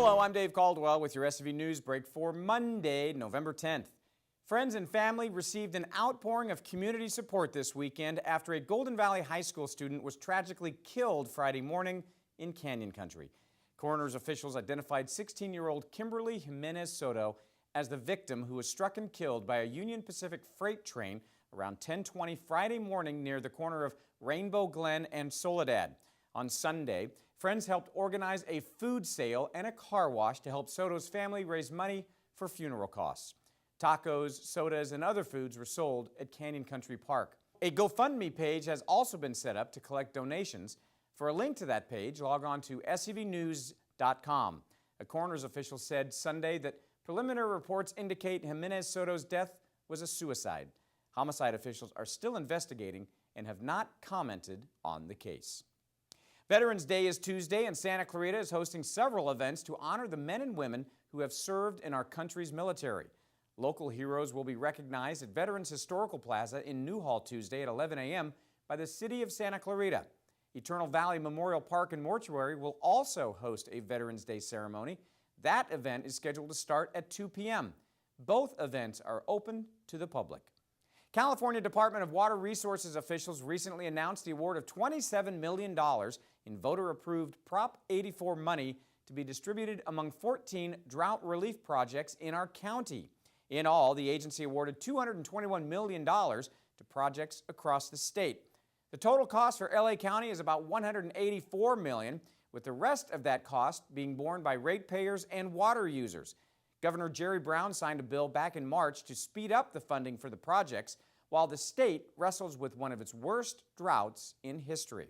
Hello, I'm Dave Caldwell with your SCV News Break for Monday, November 10th. Friends and family received an outpouring of community support this weekend after a Golden Valley High School student was tragically killed Friday morning in Canyon Country. Coroner's officials identified 16-year-old Kimberly Jimenez Soto as the victim, who was struck and killed by a Union Pacific freight train around 10:20 Friday morning near the corner of Rainbow Glen and Soledad. On Sunday, friends helped organize a food sale and a car wash to help Soto's family raise money for funeral costs. Tacos, sodas, and other foods were sold at Canyon Country Park. A GoFundMe page has also been set up to collect donations. For a link to that page, log on to scvnews.com. A coroner's official said Sunday that preliminary reports indicate Jimenez Soto's death was a suicide. Homicide officials are still investigating and have not commented on the case. Veterans Day is Tuesday, and Santa Clarita is hosting several events to honor the men and women who have served in our country's military. Local heroes will be recognized at Veterans Historical Plaza in Newhall Tuesday at 11 a.m. by the City of Santa Clarita. Eternal Valley Memorial Park and Mortuary will also host a Veterans Day ceremony. That event is scheduled to start at 2 p.m. Both events are open to the public. California Department of Water Resources officials recently announced the award of $27 million in voter-approved Prop 84 money to be distributed among 14 drought relief projects in our county. In all, the agency awarded $221 million to projects across the state. The total cost for LA County is about $184 million, with the rest of that cost being borne by ratepayers and water users. Governor Jerry Brown signed a bill back in March to speed up the funding for the projects, while the state wrestles with one of its worst droughts in history.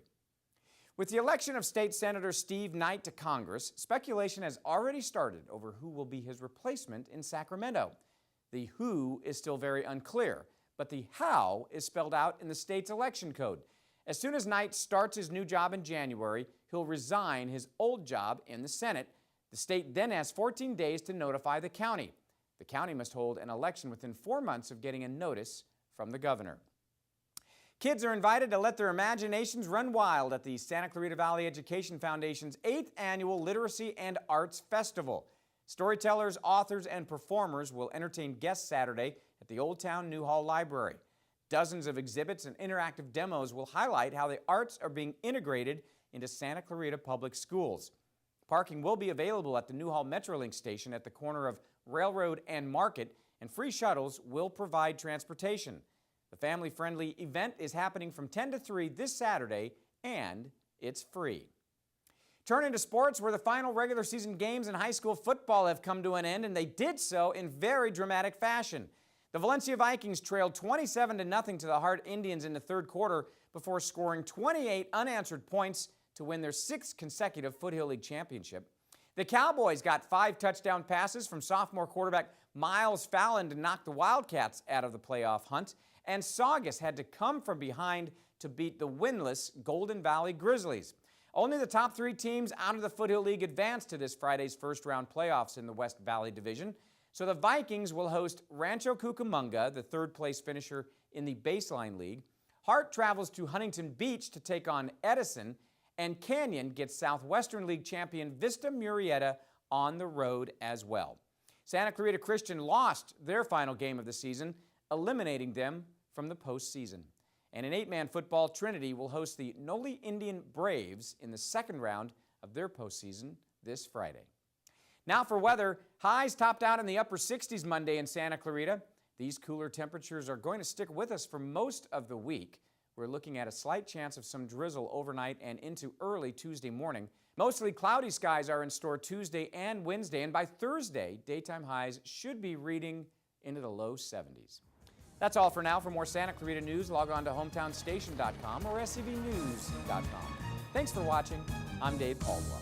With the election of State Senator Steve Knight to Congress, speculation has already started over who will be his replacement in Sacramento. The who is still very unclear, but the how is spelled out in the state's election code. As soon as Knight starts his new job in January, he'll resign his old job in the Senate. The state then has 14 days to notify the county. The county must hold an election within 4 months of getting a notice from the governor. Kids are invited to let their imaginations run wild at the Santa Clarita Valley Education Foundation's 8th Annual Literacy and Arts Festival. Storytellers, authors, and performers will entertain guests Saturday at the Old Town Newhall Library. Dozens of exhibits and interactive demos will highlight how the arts are being integrated into Santa Clarita Public Schools. Parking will be available at the Newhall Metrolink station at the corner of Railroad and Market, and free shuttles will provide transportation. The family-friendly event is happening from 10 to 3 this Saturday, and it's free. Turning to sports, where the final regular season games in high school football have come to an end, and they did so in very dramatic fashion. The Valencia Vikings trailed 27-0 to the Hart Indians in the third quarter before scoring 28 unanswered points to win their 6th consecutive Foothill League championship. The Cowboys got 5 touchdown passes from sophomore quarterback Miles Fallon to knock the Wildcats out of the playoff hunt, and Saugus had to come from behind to beat the winless Golden Valley Grizzlies. Only the top 3 teams out of the Foothill League advanced to this Friday's first-round playoffs in the West Valley Division, so the Vikings will host Rancho Cucamonga, the third-place finisher in the Baseline League. Hart travels to Huntington Beach to take on Edison, and Canyon gets Southwestern League champion Vista Murrieta on the road as well. Santa Clarita Christian lost their final game of the season, eliminating them from the postseason. And in 8-man football, Trinity will host the Noli Indian Braves in the second round of their postseason this Friday. Now for weather, highs topped out in the upper 60s Monday in Santa Clarita. These cooler temperatures are going to stick with us for most of the week. We're looking at a slight chance of some drizzle overnight and into early Tuesday morning. Mostly cloudy skies are in store Tuesday and Wednesday, and by Thursday, daytime highs should be reading into the low 70s. That's all for now. For more Santa Clarita news, log on to hometownstation.com or scvnews.com. Thanks for watching. I'm Dave Caldwell.